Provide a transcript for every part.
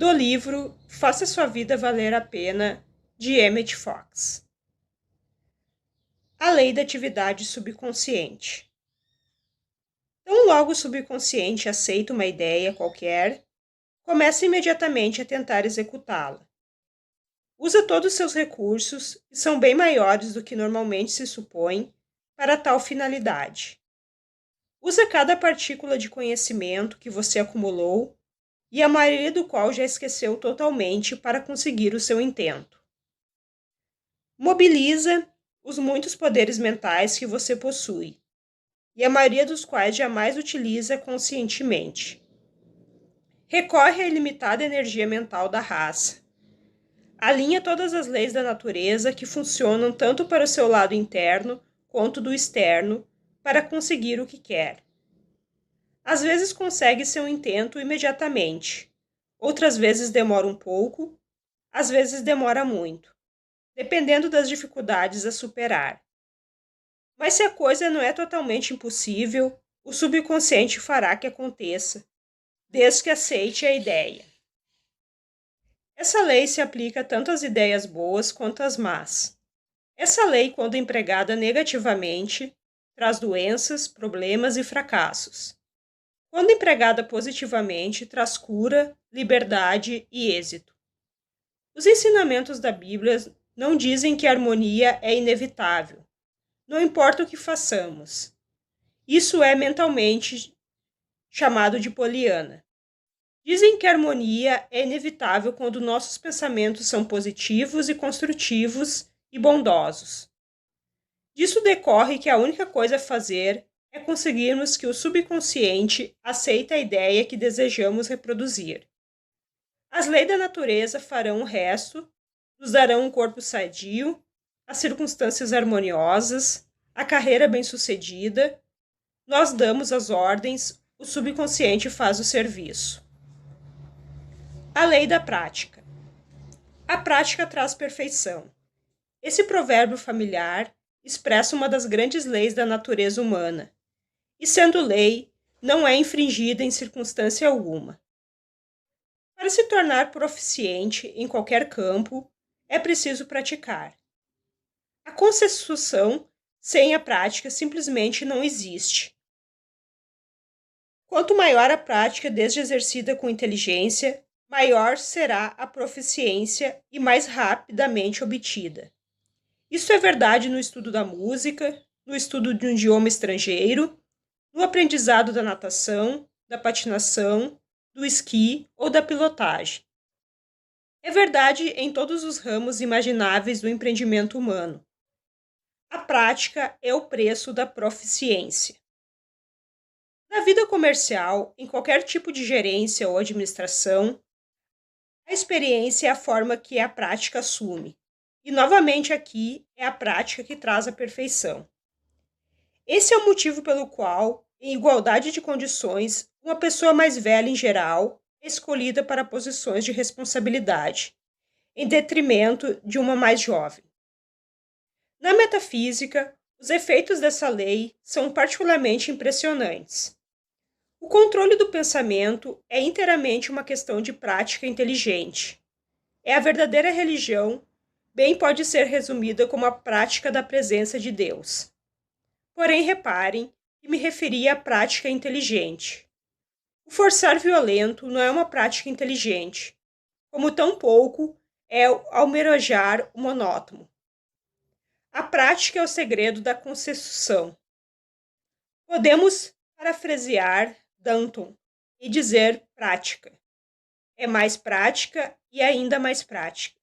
do livro Faça Sua Vida Valer a Pena, de Emmett Fox. A lei da atividade subconsciente. Tão logo o subconsciente aceita uma ideia qualquer, começa imediatamente a tentar executá-la. Usa todos os seus recursos, que são bem maiores do que normalmente se supõe, para tal finalidade. Usa cada partícula de conhecimento que você acumulou e a maioria do qual já esqueceu totalmente para conseguir o seu intento. Mobiliza os muitos poderes mentais que você possui, e a maioria dos quais jamais utiliza conscientemente. Recorre à ilimitada energia mental da raça. Alinha todas as leis da natureza que funcionam tanto para o seu lado interno quanto do externo para conseguir o que quer. Às vezes consegue seu intento imediatamente, outras vezes demora um pouco, às vezes demora muito, dependendo das dificuldades a superar. Mas se a coisa não é totalmente impossível, o subconsciente fará que aconteça, desde que aceite a ideia. Essa lei se aplica tanto às ideias boas quanto às más. Essa lei, quando empregada negativamente, traz doenças, problemas e fracassos. Quando empregada positivamente, traz cura, liberdade e êxito. Os ensinamentos da Bíblia não dizem que a harmonia é inevitável, não importa o que façamos. Isso é mentalmente chamado de poliana. Dizem que a harmonia é inevitável quando nossos pensamentos são positivos e construtivos e bondosos. Disso decorre que a única coisa a fazer é conseguirmos que o subconsciente aceite a ideia que desejamos reproduzir. As leis da natureza farão o resto, nos darão um corpo sadio, as circunstâncias harmoniosas, a carreira bem-sucedida. Nós damos as ordens, o subconsciente faz o serviço. A lei da prática. A prática traz perfeição. Esse provérbio familiar expressa uma das grandes leis da natureza humana, e sendo lei, não é infringida em circunstância alguma. Para se tornar proficiente em qualquer campo, é preciso praticar. A consecução sem a prática simplesmente não existe. Quanto maior a prática desde exercida com inteligência, maior será a proficiência e mais rapidamente obtida. Isso é verdade no estudo da música, no estudo de um idioma estrangeiro, no aprendizado da natação, da patinação, do esqui ou da pilotagem. É verdade em todos os ramos imagináveis do empreendimento humano. A prática é o preço da proficiência. Na vida comercial, em qualquer tipo de gerência ou administração, a experiência é a forma que a prática assume. E novamente aqui é a prática que traz a perfeição. Esse é o motivo pelo qual, em igualdade de condições, uma pessoa mais velha em geral é escolhida para posições de responsabilidade, em detrimento de uma mais jovem. Na metafísica, os efeitos dessa lei são particularmente impressionantes. O controle do pensamento é inteiramente uma questão de prática inteligente. É a verdadeira religião, bem pode ser resumida como a prática da presença de Deus. Porém, reparem que me referi à prática inteligente. O forçar violento não é uma prática inteligente, como tampouco é o almejar o monótono. A prática é o segredo da consecução. Podemos parafrasear Danton e dizer prática. É mais prática e ainda mais prática.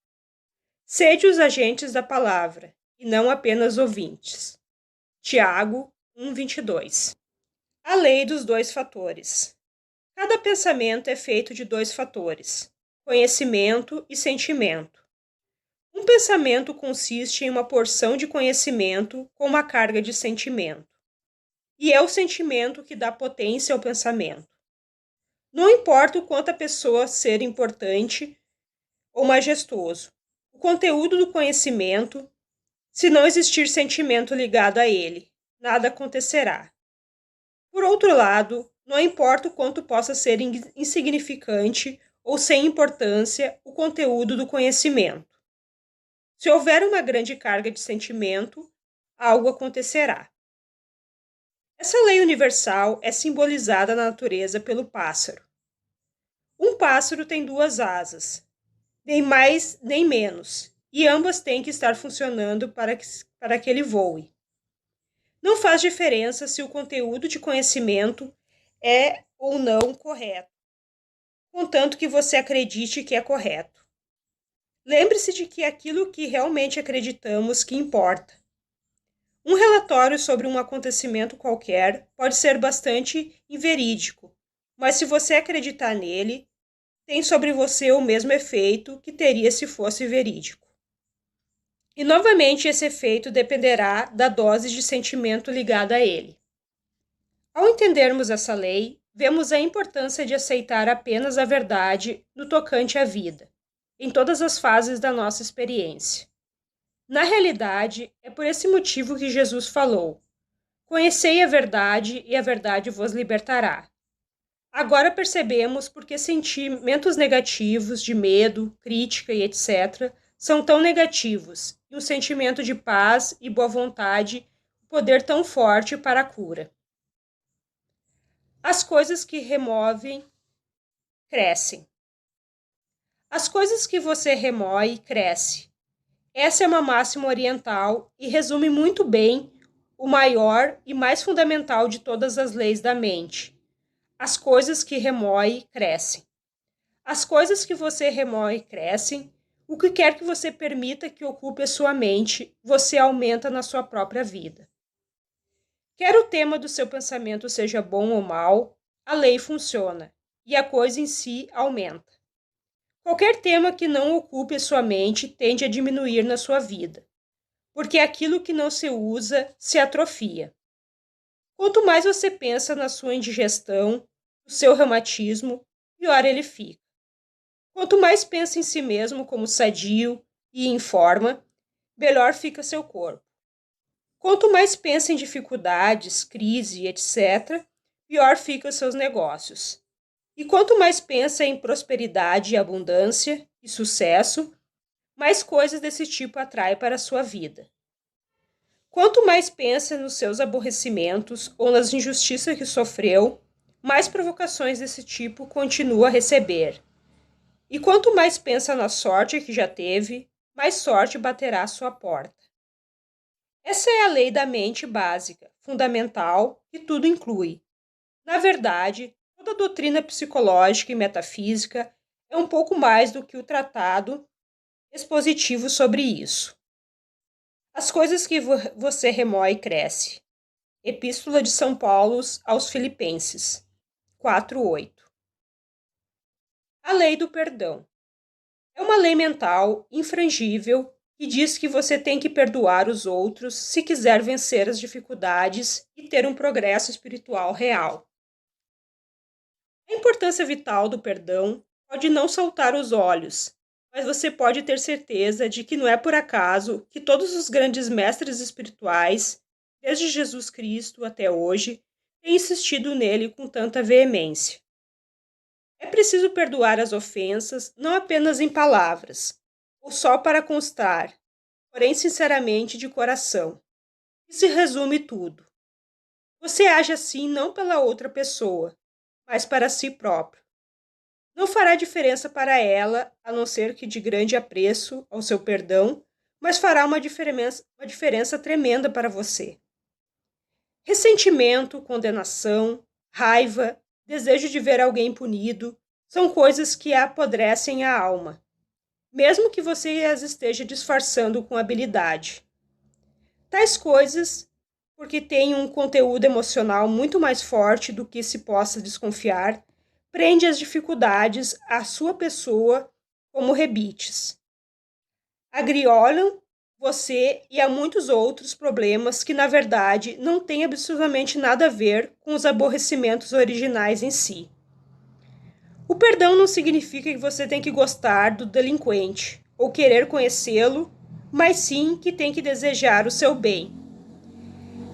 Sede os agentes da palavra, e não apenas ouvintes. Tiago 1:22. A lei dos dois fatores. Cada pensamento é feito de dois fatores, conhecimento e sentimento. Um pensamento consiste em uma porção de conhecimento com uma carga de sentimento. E é o sentimento que dá potência ao pensamento. Não importa o quanto a pessoa ser importante ou majestoso, o conteúdo do conhecimento, se não existir sentimento ligado a ele, nada acontecerá. Por outro lado, não importa o quanto possa ser insignificante ou sem importância o conteúdo do conhecimento. Se houver uma grande carga de sentimento, algo acontecerá. Essa lei universal é simbolizada na natureza pelo pássaro. Um pássaro tem duas asas, nem mais nem menos, e ambas têm que estar funcionando para que ele voe. Não faz diferença se o conteúdo de conhecimento é ou não correto, contanto que você acredite que é correto. Lembre-se de que é aquilo que realmente acreditamos que importa. Um relatório sobre um acontecimento qualquer pode ser bastante inverídico, mas se você acreditar nele, tem sobre você o mesmo efeito que teria se fosse verídico. E novamente esse efeito dependerá da dose de sentimento ligada a ele. Ao entendermos essa lei, vemos a importância de aceitar apenas a verdade no tocante à vida, em todas as fases da nossa experiência. Na realidade, é por esse motivo que Jesus falou: conhecei a verdade e a verdade vos libertará. Agora percebemos por que sentimentos negativos de medo, crítica e etc. são tão negativos e um sentimento de paz e boa vontade, poder tão forte para a cura. As coisas que removem, crescem. As coisas que você remoe, cresce. Essa é uma máxima oriental e resume muito bem o maior e mais fundamental de todas as leis da mente. As coisas que remoe, crescem. As coisas que você remoe, crescem. O que quer que você permita que ocupe a sua mente, você aumenta na sua própria vida. Quer o tema do seu pensamento seja bom ou mal, a lei funciona e a coisa em si aumenta. Qualquer tema que não ocupe a sua mente tende a diminuir na sua vida, porque aquilo que não se usa se atrofia. Quanto mais você pensa na sua indigestão, no seu reumatismo, pior ele fica. Quanto mais pensa em si mesmo como sadio e em forma, melhor fica seu corpo. Quanto mais pensa em dificuldades, crise, etc., pior ficam seus negócios. E quanto mais pensa em prosperidade, abundância e sucesso, mais coisas desse tipo atrai para a sua vida. Quanto mais pensa nos seus aborrecimentos ou nas injustiças que sofreu, mais provocações desse tipo continua a receber. E quanto mais pensa na sorte que já teve, mais sorte baterá à sua porta. Essa é a lei da mente básica, fundamental, que tudo inclui. Na verdade, toda a doutrina psicológica e metafísica é um pouco mais do que o tratado expositivo sobre isso. As coisas que você remoe cresce. Epístola de São Paulo aos Filipenses 4:8. A lei do perdão. É uma lei mental infrangível que diz que você tem que perdoar os outros se quiser vencer as dificuldades e ter um progresso espiritual real. A importância vital do perdão pode não saltar aos olhos, mas você pode ter certeza de que não é por acaso que todos os grandes mestres espirituais, desde Jesus Cristo até hoje, têm insistido nele com tanta veemência. É preciso perdoar as ofensas não apenas em palavras, ou só para constar, porém sinceramente de coração. E se resume tudo. Você age assim não pela outra pessoa, mas para si próprio. Não fará diferença para ela, a não ser que de grande apreço ao seu perdão, mas fará uma diferença tremenda para você. Ressentimento, condenação, raiva, desejo de ver alguém punido, são coisas que apodrecem a alma, mesmo que você as esteja disfarçando com habilidade. Tais coisas, porque têm um conteúdo emocional muito mais forte do que se possa desconfiar, prende as dificuldades à sua pessoa como rebites. Agriolam você e a muitos outros problemas que, na verdade, não têm absolutamente nada a ver com os aborrecimentos originais em si. O perdão não significa que você tem que gostar do delinquente ou querer conhecê-lo, mas sim que tem que desejar o seu bem.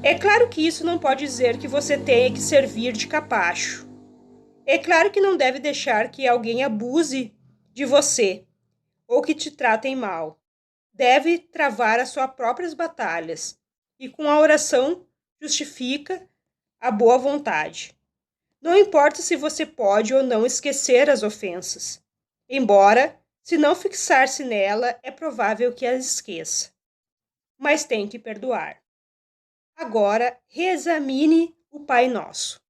É claro que isso não pode dizer que você tenha que servir de capacho. É claro que não deve deixar que alguém abuse de você ou que te tratem mal. Deve travar as suas próprias batalhas e com a oração justifica a boa vontade. Não importa se você pode ou não esquecer as ofensas, embora, se não fixar-se nela, é provável que as esqueça. Mas tem que perdoar. Agora, reexamine o Pai Nosso.